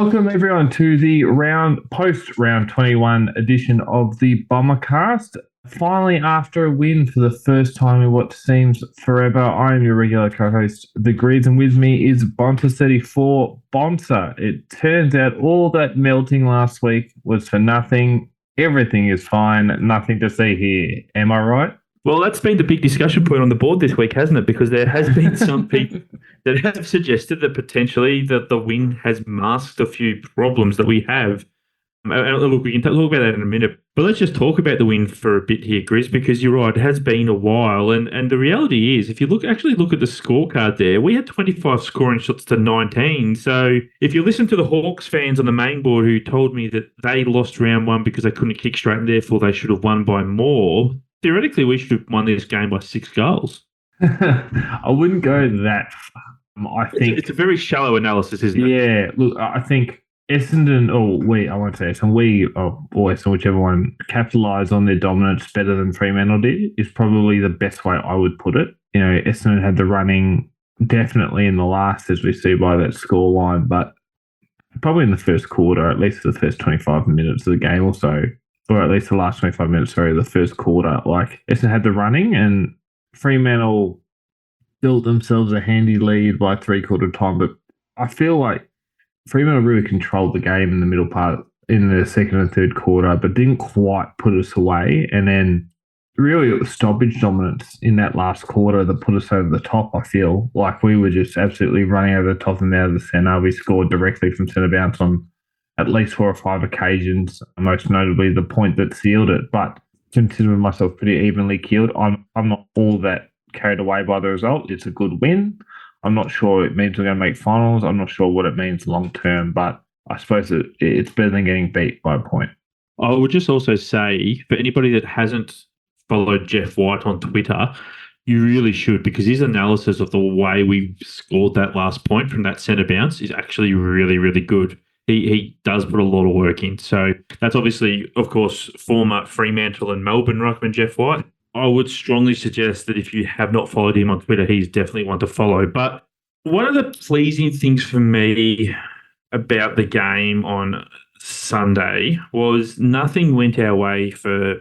Welcome everyone to the post round 21 edition of the Bombercast. Finally, after a win for the first time in what seems forever, I am your regular co-host, The Grids, and with me is Bonta34 Bonta. It turns out all that melting last week was for nothing. Everything is fine. Nothing to see here. Am I right? Well, that's been the big discussion point on the board this week, hasn't it? Because there has been some people that have suggested that potentially that the win has masked a few problems that we have. And look, we can talk about that in a minute. But let's just talk about the win for a bit here, Grizz, because you're right, it has been a while. And the reality is, if you look at the scorecard there, we had 25 scoring shots to 19. So if you listen to the Hawks fans on the main board who told me that they lost round one because they couldn't kick straight and therefore they should have won by more, theoretically, we should have won this game by 6 goals. I wouldn't go that far. I think it's a very shallow analysis, isn't it? Yeah, look, I think Essendon, I won't say Essendon, or Essendon, whichever one, capitalised on their dominance better than Fremantle did, is probably the best way I would put it. You know, Essendon had the running definitely in the last, as we see by that scoreline, but probably in the first quarter, at least the first 25 minutes of the game or so, or at least the last 25 minutes, of the first quarter, like Essendon had the running and Fremantle built themselves a handy lead by three-quarter time. But I feel like Fremantle really controlled the game in the middle part, in the second and third quarter, but didn't quite put us away. And then really it was stoppage dominance in that last quarter that put us over the top, I feel. Like we were just absolutely running over the top of them out of the centre. We scored directly from centre bounce on at least 4 or 5 occasions, most notably the point that sealed it. But considering myself pretty evenly keeled, I'm not all that carried away by the result. It's a good win. I'm not sure it means we're going to make finals. I'm not sure what it means long term, but I suppose it's better than getting beat by a point. I would just also say, for anybody that hasn't followed Jeff White on Twitter, you really should, because his analysis of the way we scored that last point from that centre bounce is actually really, really good. He does put a lot of work in. So that's obviously, of course, former Fremantle and Melbourne ruckman Jeff White. I would strongly suggest that if you have not followed him on Twitter, he's definitely one to follow. But one of the pleasing things for me about the game on Sunday was nothing went our way for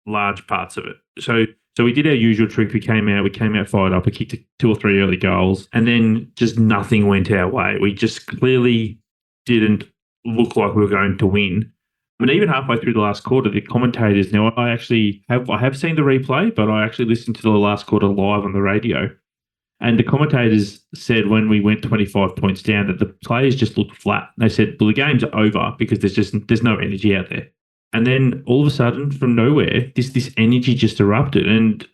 large parts of it. So we did our usual trick. We came out fired up. We kicked 2 or 3 early goals, and then just nothing went our way. We just clearly didn't look like we were going to win. And even halfway through the last quarter, the commentators, now I have seen the replay, but I actually listened to the last quarter live on the radio. And the commentators said when we went 25 points down that the players just looked flat. They said, well, the game's over because there's no energy out there. And then all of a sudden, from nowhere, this energy just erupted. And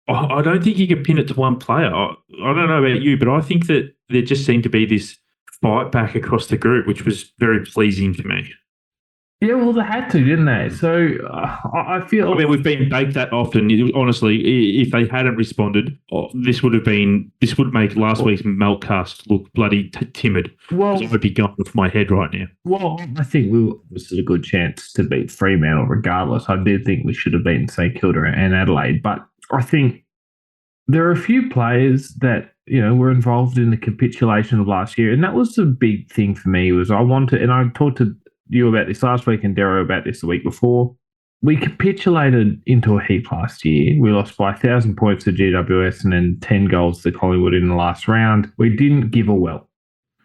I don't think you can pin it to one player. I don't know about you, but I think that there just seemed to be this fight back across the group, which was very pleasing to me. Yeah, well, they had to, didn't they? So I feel... I mean, we've been baked that often. Honestly, if they hadn't responded, this would make last week's Meltcast look bloody timid. Well, I would be going off my head right now. Well, I think this is a good chance to beat Fremantle regardless. I did think we should have beaten St Kilda and Adelaide, but I think there are a few players that, were involved in the capitulation of last year, and that was the big thing for me. Was I talked to you about this last week and Darrow about this the week before. We capitulated into a heap last year. We lost by 1,000 points to GWS and then 10 goals to Collingwood in the last round. We didn't give a whelp.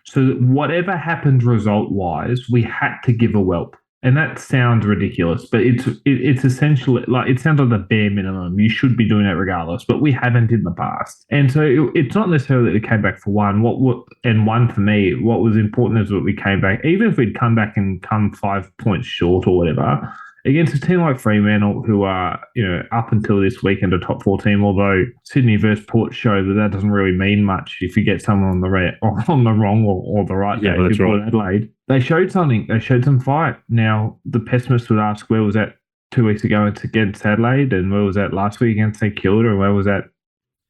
So whatever happened result-wise, we had to give a whelp. And that sounds ridiculous, but it's essentially like it sounds like the bare minimum. You should be doing that regardless, but we haven't in the past. And so it's not necessarily that we came back for one. One for me, what was important is that we came back, even if we'd come back and come 5 points short or whatever, against a team like Fremantle, who are, up until this weekend a top 4 team, although Sydney versus Port show that doesn't really mean much if you get someone on the wrong or the right day. That's right. Adelaide, they showed something. They showed some fight. Now, the pessimist would ask, where was that 2 weeks ago against Adelaide, and where was that last week against St Kilda, and where was that,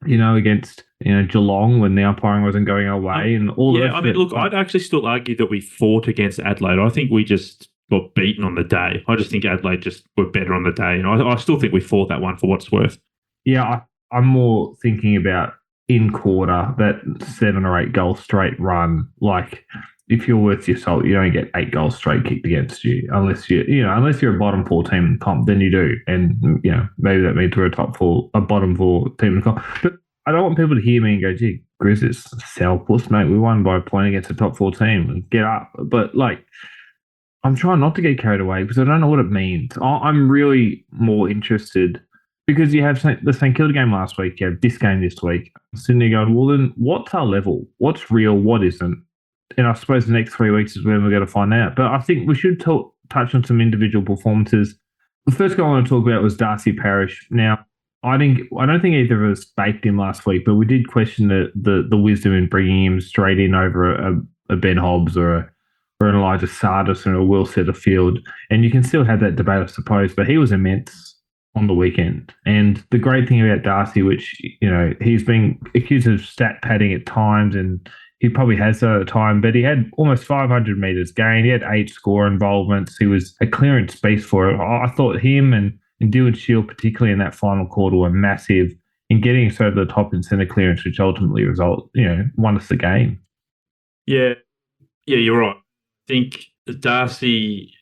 against Geelong when the umpiring wasn't going our way, and all that. Yeah, I mean, look, I'd actually still argue that we fought against Adelaide. I think we just got beaten on the day. I just think Adelaide just were better on the day. And I still think we fought that one for what it's worth. Yeah, I'm more thinking about in quarter, that 7 or 8 goal straight run. Like, if you're worth your salt, you don't get 8 goals straight kicked against you unless unless you're a bottom 4 team in the comp, then you do. And maybe that means we're a bottom 4 team in the comp. But I don't want people to hear me and go, gee, Grizzlies, sourpuss, mate. We won by a point against a top 4 team. Get up. But I'm trying not to get carried away because I don't know what it means. I'm really more interested because you have the St Kilda game last week, you have this game this week. I'm sitting there going, well, then what's our level? What's real? What isn't? And I suppose the next 3 weeks is when we're going to find out. But I think we should touch on some individual performances. The first guy I want to talk about was Darcy Parish. Now, I don't think either of us baked him last week, but we did question the wisdom in bringing him straight in over a Ben Hobbs or an Elijah Sardis or a Will Setterfield. And you can still have that debate, I suppose, but he was immense on the weekend. And the great thing about Darcy, which, he's been accused of stat padding at times, and he probably has that at the time, but he had almost 500 metres gained. He had 8 score involvements. He was a clearance beast for it. I thought him and Dylan Shield, particularly in that final quarter, were massive in getting us over the top in centre clearance, which ultimately won us the game. Yeah, you're right. I think Darcy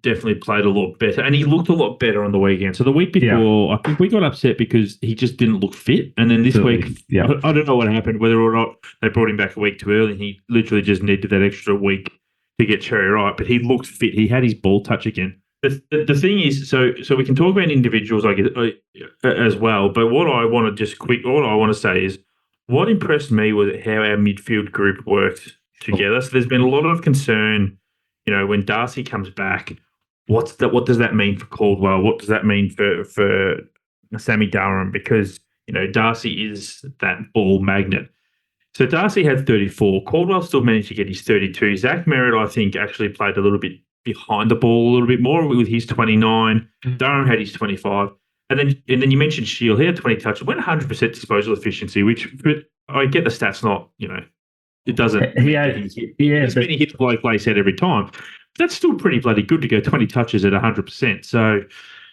definitely played a lot better, and he looked a lot better on the weekend. So the week before, I think we got upset because he just didn't look fit. And then this week, I don't know what happened, whether or not they brought him back a week too early, and he literally just needed that extra week to get cherry right. But he looked fit. He had his ball touch again. The thing is, so we can talk about individuals, I guess, as well. But what I want to say is, what impressed me was how our midfield group worked together. So there's been a lot of concern. When Darcy comes back, what does that mean for Caldwell? What does that mean for Sammy Durham? Because, Darcy is that ball magnet. So Darcy had 34. Caldwell still managed to get his 32. Zach Merritt, I think, actually played a little bit behind the ball a little bit more with his 29. Durham had his 25. And then you mentioned Shield. He had 20 touches. Went 100% disposal efficiency, which I get the stats not, it doesn't. He's been hit like Blake said every time. That's still pretty bloody good to go 20 touches at 100%. So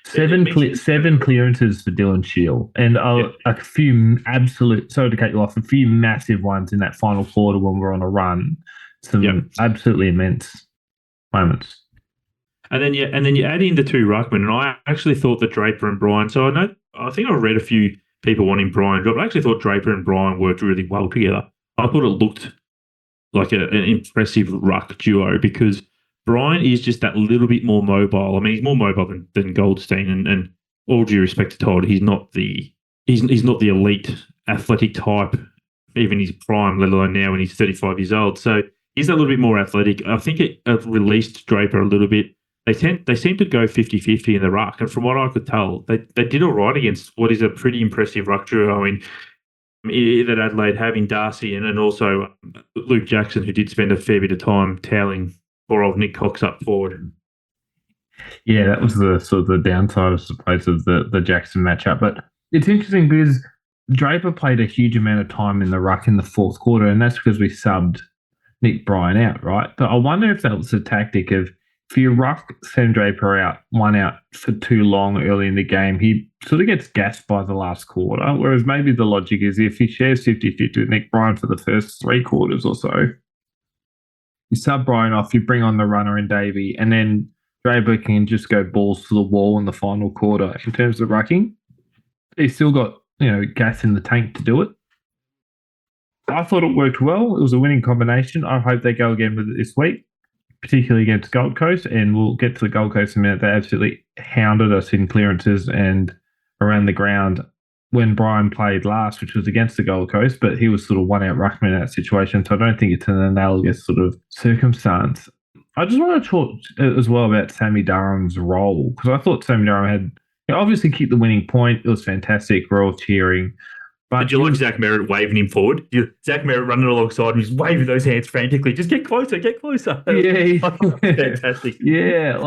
seven clearances for Dylan Shield and a few sorry to cut you off, a few massive ones in that final quarter when we're on a run. Some absolutely immense moments. And then you add in the 2 ruckmen, and I actually thought that Draper and Bryan. So I think I read a few people wanting Bryan dropped. I actually thought Draper and Bryan worked really well together. I thought it looked like an impressive ruck duo because Bryan is just that little bit more mobile. I mean, he's more mobile than Goldstein, and all due respect to Todd, he's not the elite athletic type, even his prime, let alone now when he's 35 years old. So he's a little bit more athletic. I think it released Draper a little bit. They seem to go 50-50 in the ruck, and from what I could tell, they did all right against what is a pretty impressive ruck duo in that Adelaide, having Darcy and also Luke Jackson, who did spend a fair bit of time toweling poor old Nick Cox up forward. Yeah, that was the sort of the downside, I suppose, of the Jackson matchup. But it's interesting because Draper played a huge amount of time in the ruck in the fourth quarter, and that's because we subbed Nick Bryan out, right? But I wonder if that was a tactic of, if you ruck Sam Draper out, one out for too long early in the game, he sort of gets gassed by the last quarter, whereas maybe the logic is if he shares 50-50 with Nick Bryan for the first 3 quarters or so, you sub Bryan off, you bring on the runner in Davey, and then Draper can just go balls to the wall in the final quarter. In terms of rucking, he's still got gas in the tank to do it. I thought it worked well. It was a winning combination. I hope they go again with it this week, particularly against Gold Coast, and we'll get to the Gold Coast in a minute. They absolutely hounded us in clearances and around the ground when Bryan played last, which was against the Gold Coast, but he was sort of one-out ruckman in that situation, so I don't think it's an analogous sort of circumstance. I just want to talk as well about Sammy Durham's role, because I thought Sammy Durham had obviously kicked the winning point. It was fantastic. We're all cheering. But did you like Zach Merritt waving him forward? Zach Merritt running alongside him, he's waving those hands frantically. Just get closer, get closer. Yeah. Fantastic. Yeah,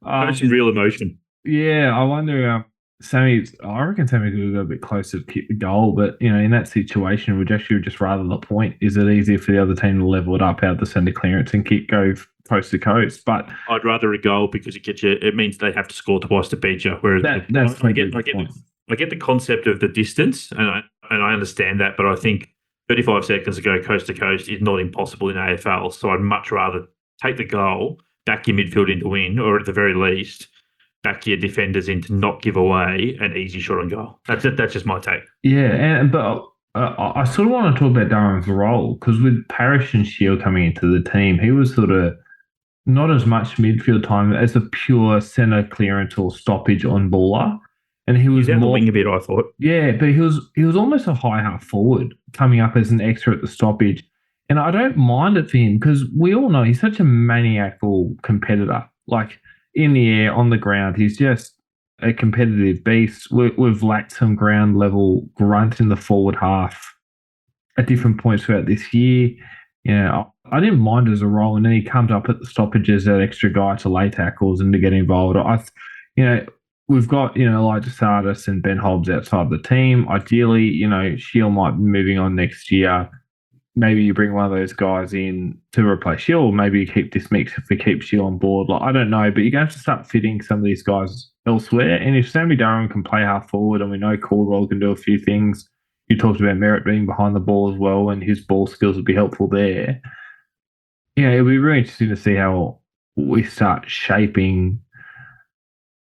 some real emotion. Yeah, I wonder, I reckon Sammy could have got a bit closer to kick the goal, but, in that situation, would you just rather the point? Is it easier for the other team to level it up out the centre clearance and go coast to coast? But I'd rather a goal because it means they have to score twice to beat you. Whereas I get the concept of the distance, and I understand that, but I think 35 seconds to go coast to coast is not impossible in AFL. So I'd much rather take the goal, back your midfield in to win, or at the very least, back your defenders in to not give away an easy shot on goal. That's it. That's just my take. Yeah, but I sort of want to talk about Durham's role because with Parrish and Shield coming into the team, he was sort of not as much midfield time as a pure centre clearance or stoppage on baller. And he was He's out the more wing a bit, I thought. yeah, but he was almost a high half forward coming up as an extra at the stoppage. And I don't mind it for him because we all know he's such a maniacal competitor. Like in the air, on the ground, he's just a competitive beast. We've lacked some ground level grunt in the forward half at different points throughout this year. You know, I didn't mind as a role, and then he comes up at the stoppages, that extra guy to lay tackles and to get involved. You know, we've got, like DeSartis and Ben Hobbs outside the team. Ideally, Shield might be moving on next year. Maybe you bring one of those guys in to replace Shield, or maybe you keep this mix if we keep Shield on board. Like, I don't know, but you're going to have to start fitting some of these guys elsewhere. And if Sammy Durham can play half forward, and we know Caldwell can do a few things, you talked about Merritt being behind the ball as well, and his ball skills would be helpful there. Yeah, it'll be really interesting to see how we start shaping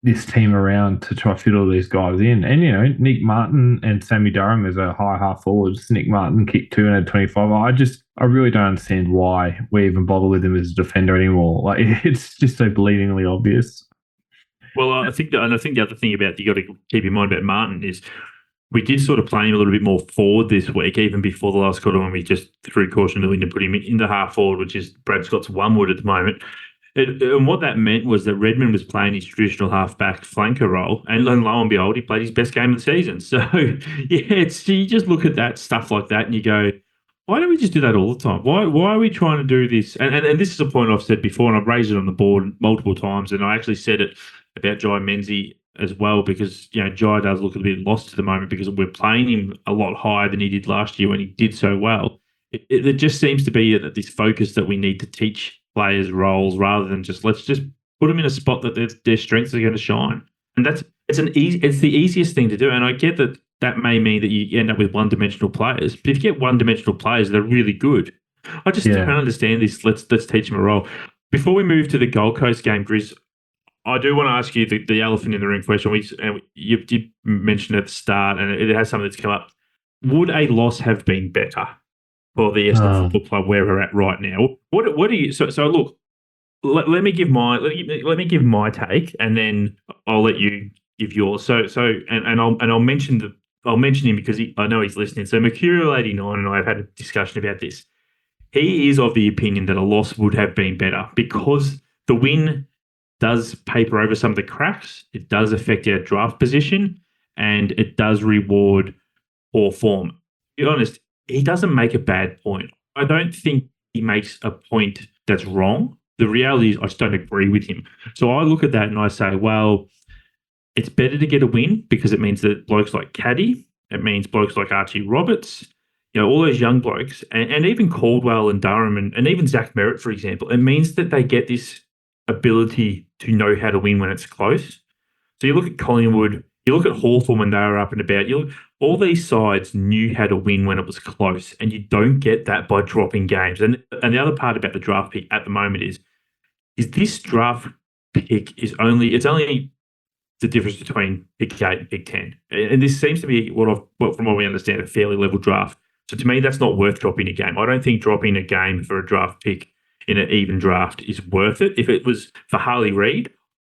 this team around to try to fit all these guys in. And, Nick Martin and Sammy Durham as a high half forwards. Nick Martin kicked 2 and had 25. I really don't understand why we even bother with him as a defender anymore. Like, it's just so bleedingly obvious. Well, I think the other thing about you got to keep in mind about Martin is we did sort of play him a little bit more forward this week, even before the last quarter when we just threw caution to the wind and put him in the half forward, which is Brad Scott's one wood at the moment. And what that meant was that Redmond was playing his traditional half-back flanker role, and lo and behold, he played his best game of the season. So, yeah, you just look at that stuff like that and you go, why don't we just do that all the time? Why are we trying to do this? And this is a point I've said before, and I've raised it on the board multiple times, and I actually said it about Jai Menzies as well, because Jai does look a bit lost at the moment because we're playing him a lot higher than he did last year when he did so well. It just seems to be that this focus that we need to teach players roles rather than let's just put them in a spot that their strengths are going to shine. And it's the easiest thing to do. And I get that may mean that you end up with one-dimensional players, but if you get one-dimensional players, they're really good. I just don't understand this. Let's teach them a role. Before we move to the Gold Coast game, Grizz, I do want to ask you the elephant in the room question. You did mention at the start, and it has something that's come up. Would a loss have been better for the Essendon Football Club where we're at right now? What do you? So look, let me give my take, and then I'll let you give yours. I'll mention him because I know he's listening. So Mercurial89 and I have had a discussion about this. He is of the opinion that a loss would have been better because the win does paper over some of the cracks. It does affect our draft position, and it does reward poor form. To be honest, he doesn't make a bad point. I don't think he makes a point that's wrong. The reality is I just don't agree with him. So I look at that and I say, well, it's better to get a win because it means that blokes like Caddy, it means blokes like Archie Roberts, all those young blokes, and even Caldwell and Durham and even Zach Merritt, for example, it means that they get this ability to know how to win when it's close. So you look at Collingwood, you look at Hawthorn when they were up and about, all these sides knew how to win when it was close, and you don't get that by dropping games. And the other part about the draft pick at the moment is this draft pick it's only the difference between pick 8 and pick 10. And this seems to be from what we understand, a fairly level draft. So to me, that's not worth dropping a game. I don't think dropping a game for a draft pick in an even draft is worth it. If it was for Harley Reid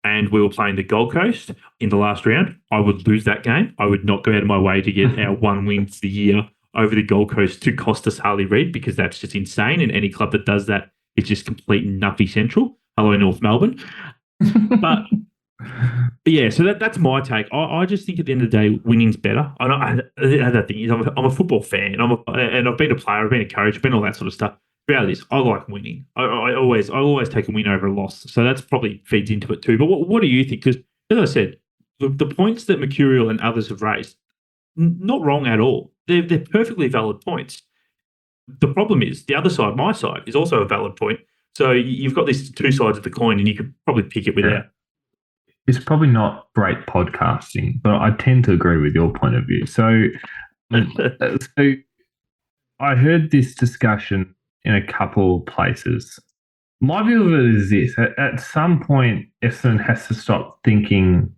and we were playing the Gold Coast in the last round, I would lose that game. I would not go out of my way to get our one win for the year over the Gold Coast to cost us Harley Reid, because that's just insane. And any club that does that is just complete nuffy central. Hello, North Melbourne. But yeah, so that's my take. I just think at the end of the day, winning's better. That thing is, I'm a football fan, and I've been a player, I've been a coach, I've been all that sort of stuff. Reality is, I like winning. I always take a win over a loss. So that's probably feeds into it too. But what do you think? Because as I said, the points that Mercurial and others have raised, not wrong at all. They're perfectly valid points. The problem is the other side, my side, is also a valid point. So you've got these two sides of the coin, and you could probably pick it without. It's probably not great podcasting, but I tend to agree with your point of view. So I heard this discussion in a couple of places. My view of it is this: at some point, Essendon has to stop thinking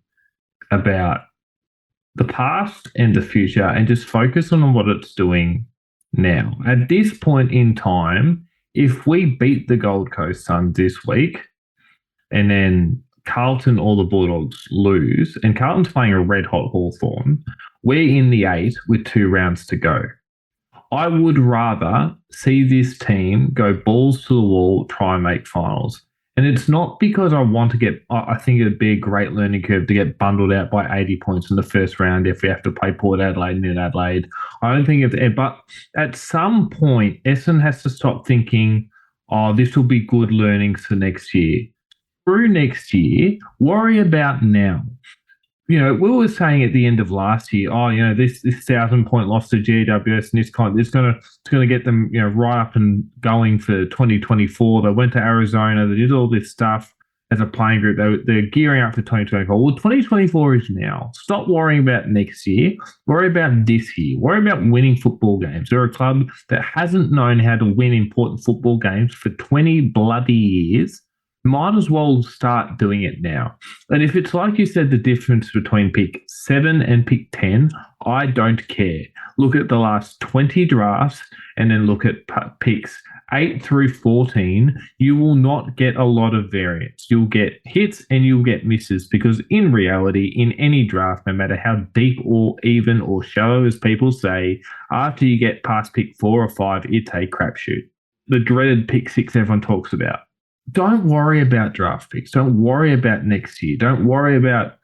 about the past and the future and just focus on what it's doing now. At this point in time, if we beat the Gold Coast Suns this week and then Carlton or the Bulldogs lose, and Carlton's playing a red hot Hawthorn, we're in the 8 with 2 rounds to go. I would rather see this team go balls to the wall, try and make finals. And it's not because I want to get, I think it'd be a great learning curve to get bundled out by 80 points in the first round if we have to play Port Adelaide and in Adelaide. I don't think it's, but at some point, Essendon has to stop thinking, oh, this will be good learnings for next year. Through next year, worry about now. We were saying at the end of last year, this 1,000-point loss to GWS and it's going to get them, right up and going for 2024. They went to Arizona, they did all this stuff as a playing group. They're gearing up for 2024. Well, 2024 is now. Stop worrying about next year. Worry about this year. Worry about winning football games. They're a club that hasn't known how to win important football games for 20 bloody years. Might as well start doing it now. And if it's like you said, the difference between pick 7 and pick 10, I don't care. Look at the last 20 drafts and then look at picks 8 through 14. You will not get a lot of variance. You'll get hits and you'll get misses because in reality, in any draft, no matter how deep or even or shallow as people say, after you get past pick 4 or 5, it's a crapshoot. The dreaded pick 6 everyone talks about. Don't worry about draft picks. Don't worry about next year. Don't worry about,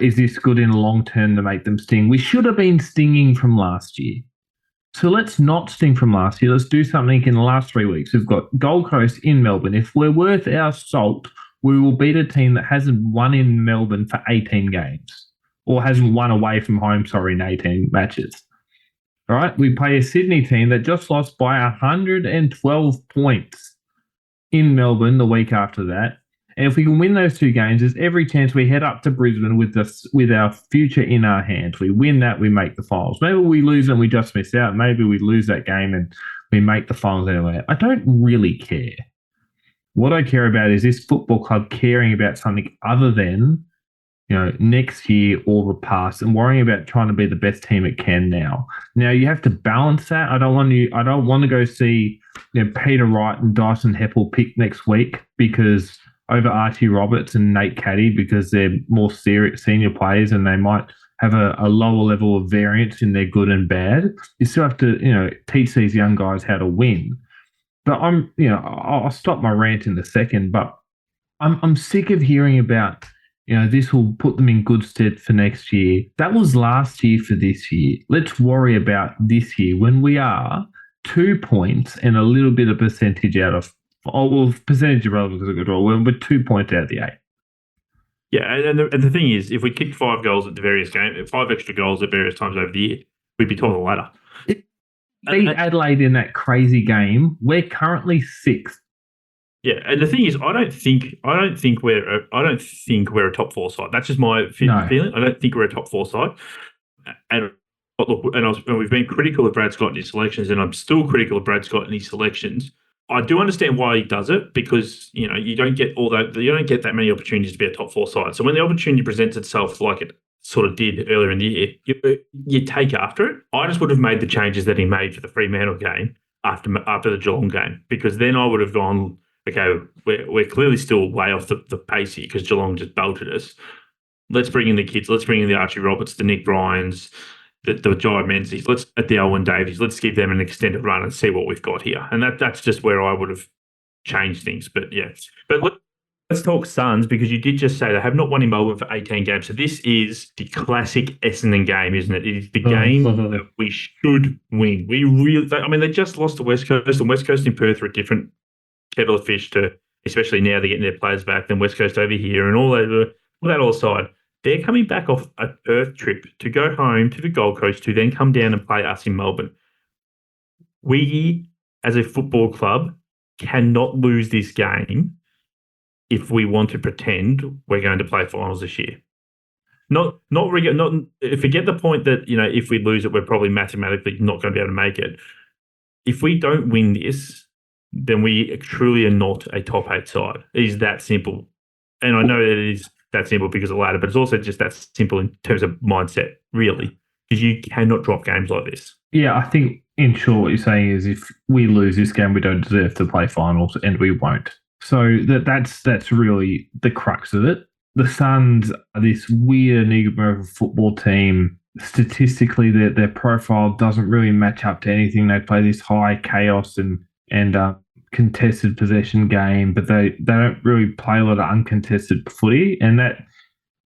is this good in the long term to make them sting? We should have been stinging from last year. So let's not sting from last year. Let's do something in the last 3 weeks. We've got Gold Coast in Melbourne. If we're worth our salt, we will beat a team that hasn't won in Melbourne for 18 games or hasn't won away from home, in 18 matches. All right. We play a Sydney team that just lost by 112 points in Melbourne the week after that. And if we can win those 2 games, there's every chance we head up to Brisbane with our future in our hands. We win that, we make the finals. Maybe we lose and we just miss out. Maybe we lose that game and we make the finals anyway. I don't really care. What I care about is this football club caring about something other than, next year or the past and worrying about trying to be the best team it can now. Now you have to balance that. I don't want to go see Peter Wright and Dyson Heppel pick next week because over Archie Roberts and Nate Caddy because they're more senior players and they might have a lower level of variance in their good and bad. You still have to teach these young guys how to win. But I'll stop my rant in a second. But I'm sick of hearing about. This will put them in good stead for next year. That was last year for this year. Let's worry about this year when we are 2 points and a little bit of percentage out of, percentage irrelevant because of control. We're 2 points out of the 8. Yeah, and the thing is, if we kicked 5 goals at the various games, 5 extra goals at various times over the year, we'd be top of the ladder. Beat Adelaide in that crazy game. We're currently 6th. Yeah, and the thing is, I don't think we're a top 4 side. That's just my feeling. I don't think we're a top 4 side. And look, and we've been critical of Brad Scott in his selections, and I'm still critical of Brad Scott in his selections. I do understand why he does it because you don't get that many opportunities to be a top 4 side. So when the opportunity presents itself, like it sort of did earlier in the year, you take after it. I just would have made the changes that he made for the Fremantle game after the Geelong game because then I would have gone. Okay, we're clearly still way off the pace here because Geelong just belted us. Let's bring in the kids. Let's bring in the Archie Roberts, the Nick Bryans, the Jai Menzies. At the Owen Davies. Let's give them an extended run and see what we've got here. And that's just where I would have changed things. But yeah, but let's talk Suns because you did just say they have not won in Melbourne for 18 games. So this is the classic Essendon game, isn't it? It is the game that we should win. They just lost to West Coast, and West Coast in Perth are a different kettle of fish to, especially now they're getting their players back, then West Coast over here and all that all aside. They're coming back off a Perth trip to go home to the Gold Coast to then come down and play us in Melbourne. We, as a football club, cannot lose this game if we want to pretend we're going to play finals this year. Forget the point that if we lose it, we're probably mathematically not going to be able to make it. if we don't win this, then we truly are not a top 8 side. It is that simple. And I know that it is that simple because of the ladder, but it's also just that simple in terms of mindset, really, because you cannot drop games like this. Yeah, I think in short, what you're saying is if we lose this game, we don't deserve to play finals, and we won't. So that's really the crux of it. The Suns are this weird enigma of a football team. Statistically, their profile doesn't really match up to anything. They play this high chaos and contested possession game, but they don't really play a lot of uncontested footy, and that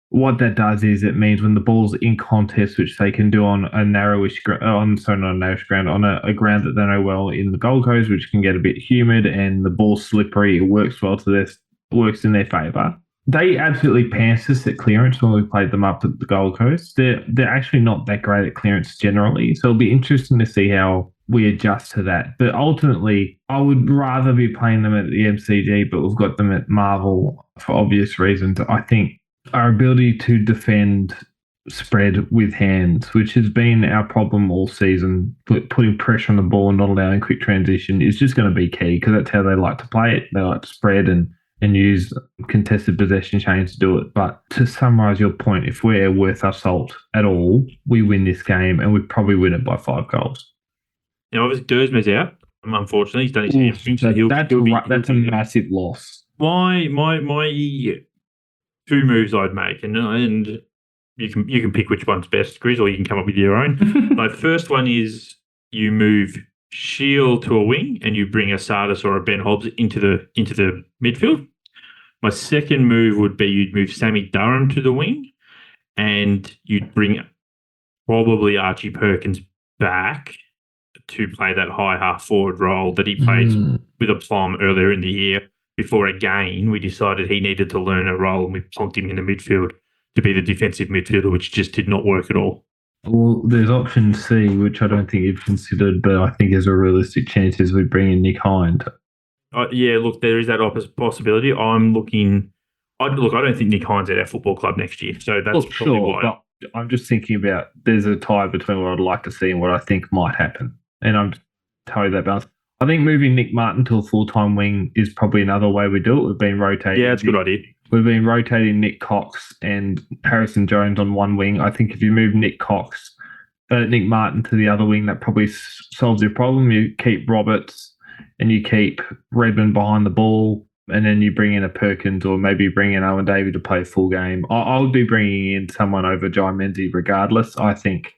what that does is it means when the ball's in contest, which they can do on a narrowish on sorry, not a narrowish ground, on a ground that they know well in the Gold Coast, which can get a bit humid and the ball's slippery, it works well to this works in their favour. They absolutely pants us at clearance when we played them up at the Gold Coast. They're actually not that great at clearance generally, so it'll be interesting to see how we adjust to that. But ultimately, I would rather be playing them at the MCG, but we've got them at Marvel for obvious reasons. I think our ability to defend spread with hands, which has been our problem all season, putting pressure on the ball and not allowing quick transition, is just going to be key because that's how they like to play it. They like to spread and use contested possession chains to do it. But to summarise your point, if we're worth our salt at all, we win this game and we probably win it by 5 goals. Now, obviously, Dersmer's out. Unfortunately, he's done his hamstring, so that's a massive loss. My 2 moves I'd make, and you can pick which one's best, Grizz, or you can come up with your own. My first one is you move Shield to a wing and you bring a Sardis or a Ben Hobbs into the midfield. My second move would be you'd move Sammy Durham to the wing and you'd bring probably Archie Perkins back to play that high half forward role that he played with aplomb earlier in the year. Before again, we decided he needed to learn a role and we plonked him in the midfield to be the defensive midfielder, which just did not work at all. Well, there's option C, which I don't think you've considered, but I think there's a realistic chance is we bring in Nick Hind. Yeah, look, there is that opposite possibility. I don't think Nick Hind's at our football club next year. So that's probably why. But I'm just thinking about there's a tie between what I'd like to see and what I think might happen. And I'm telling you that balance. I think moving Nick Martin to a full-time wing is probably another way we do it. We've been rotating. Yeah, it's a good idea. We've been rotating Nick Cox and Harrison Jones on one wing. I think if you move Nick Martin to the other wing, that probably solves your problem. You keep Roberts and you keep Redmond behind the ball, and then you bring in a Perkins or maybe bring in Owen Davey to play a full game. I would be bringing in someone over Jai Menzies regardless. I think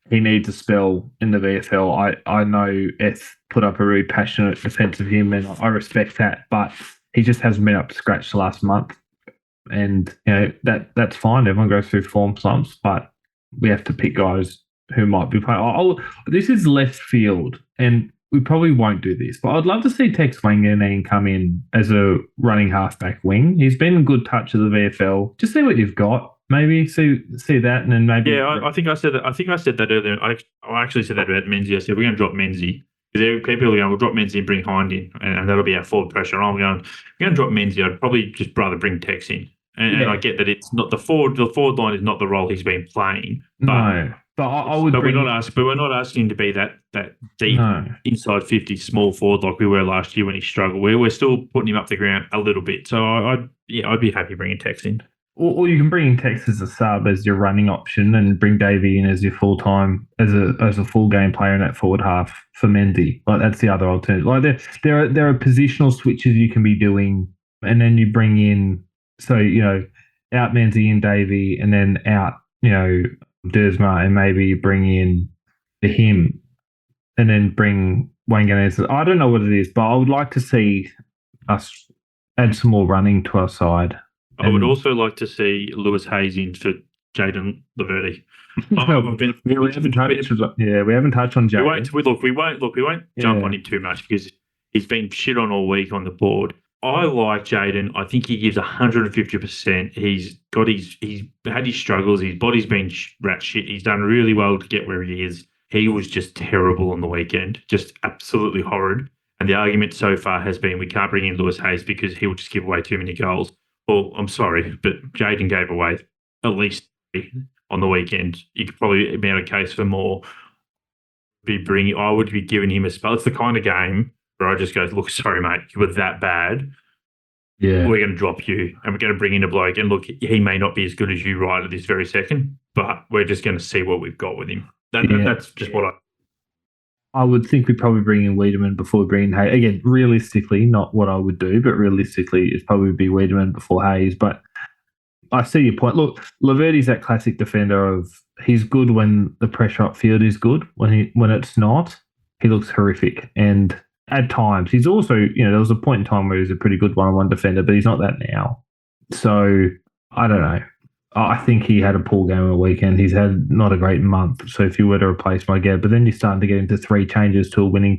he needs a spell in the VFL. I know Eth put up a really passionate defence of him, and I respect that, but he just hasn't been up to scratch the last month. And that's fine. Everyone goes through form slumps, but we have to pick guys who might be playing. This is left field, and we probably won't do this, but I'd love to see Tex Wanganeen come in as a running halfback wing. He's been a good touch of the VFL. Just see what you've got. Maybe see that, and then maybe. Yeah, I think I said that. I think I said that earlier. I actually said that about Menzies. I said we're going to drop Menzies because people are going, we'll drop Menzies and bring Hind in, and that'll be our forward pressure. I'm going to drop Menzies. I'd probably just rather bring Tex in, and I get that it's not the forward. The forward line is not the role he's been playing. But, but I would. But we're not asking to be that deep inside 50 small forward like we were last year when he struggled. We're still putting him up the ground a little bit. So I'd be happy bringing Tex in. Or you can bring in Tex as a sub as your running option and bring Davey in as your full-time, as a full game player in that forward half for Mendy. Like that's the other alternative. Like there are positional switches you can be doing, and then you bring in, out Mendy and Davey, and then out, Dersma, and maybe you bring in him, and then bring Wayne Gaines. I don't know what it is, but I would like to see us add some more running to our side. I would also like to see Lewis Hayes in for Jaden Laverde. We haven't touched on Jaden. We won't jump on him too much because he's been shit on all week on the board. I like Jaden. I think he gives 150%. He's had his struggles. His body's been rat shit. He's done really well to get where he is. He was just terrible on the weekend, just absolutely horrid. And the argument so far has been we can't bring in Lewis Hayes because he'll just give away too many goals. Well, I'm sorry, but Jaden gave away at least 3 on the weekend. You could probably make a case for more. be giving him a spell. It's the kind of game where I just go, look, sorry, mate, you were that bad. Yeah. We're going to drop you and we're going to bring in a bloke. And look, he may not be as good as you right at this very second, but we're just going to see what we've got with him. That's just what I would think we'd probably bring in Wiedemann before we bring in Hayes. Again, realistically, not what I would do, but realistically, it'd probably be Wiedemann before Hayes. But I see your point. Look, Laverty's that classic defender of he's good when the pressure upfield is good. When it's not, he looks horrific. And at times, he's also, there was a point in time where he was a pretty good one-on-one defender, but he's not that now. So I don't know. I think he had a poor game on the weekend. He's had not a great month. So if you were to replace him, I get it. But then you're starting to get into 3 changes to a winning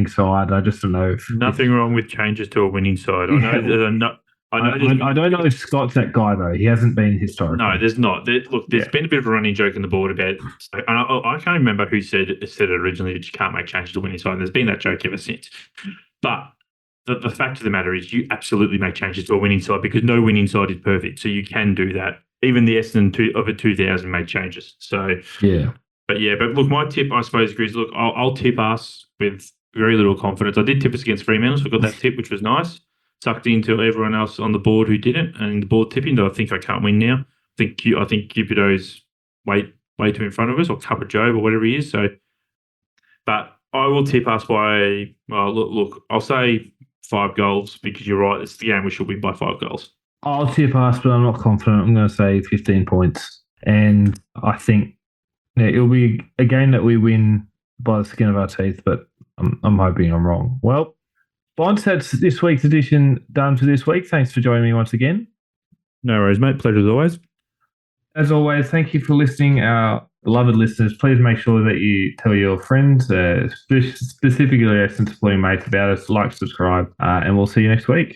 side. I just don't know. Nothing wrong with changes to a winning side. I don't know if Scott's that guy, though. He hasn't been historically. No, there's not. There's been a bit of a running joke on the board about, and I can't remember who said it originally that you can't make changes to a winning side. There's been that joke ever since. But the fact of the matter is you absolutely make changes to a winning side because no winning side is perfect. So you can do that. Even the Essendon of a 2000 made changes. So but look, my tip, I suppose, Grizz, look, I'll tip us with very little confidence. I did tip us against Fremantle, so I got that tip, which was nice. Sucked into everyone else on the board who didn't, and the board tipping. I think I can't win now. I think Cupido's way too in front of us, or Cuppa Job, or whatever he is. So, but I will tip us by. Well, look, I'll say 5 goals because you're right. It's the game we should win by 5 goals. I'll tip us, but I'm not confident. I'm going to say 15 points. And I think it'll be a game that we win by the skin of our teeth, but I'm hoping I'm wrong. Well, Bonds, that's this week's edition done for this week. Thanks for joining me once again. No worries, mate. Pleasure as always. As always, thank you for listening, our beloved listeners. Please make sure that you tell your friends, specifically our sensible mates about us, like, subscribe, and we'll see you next week.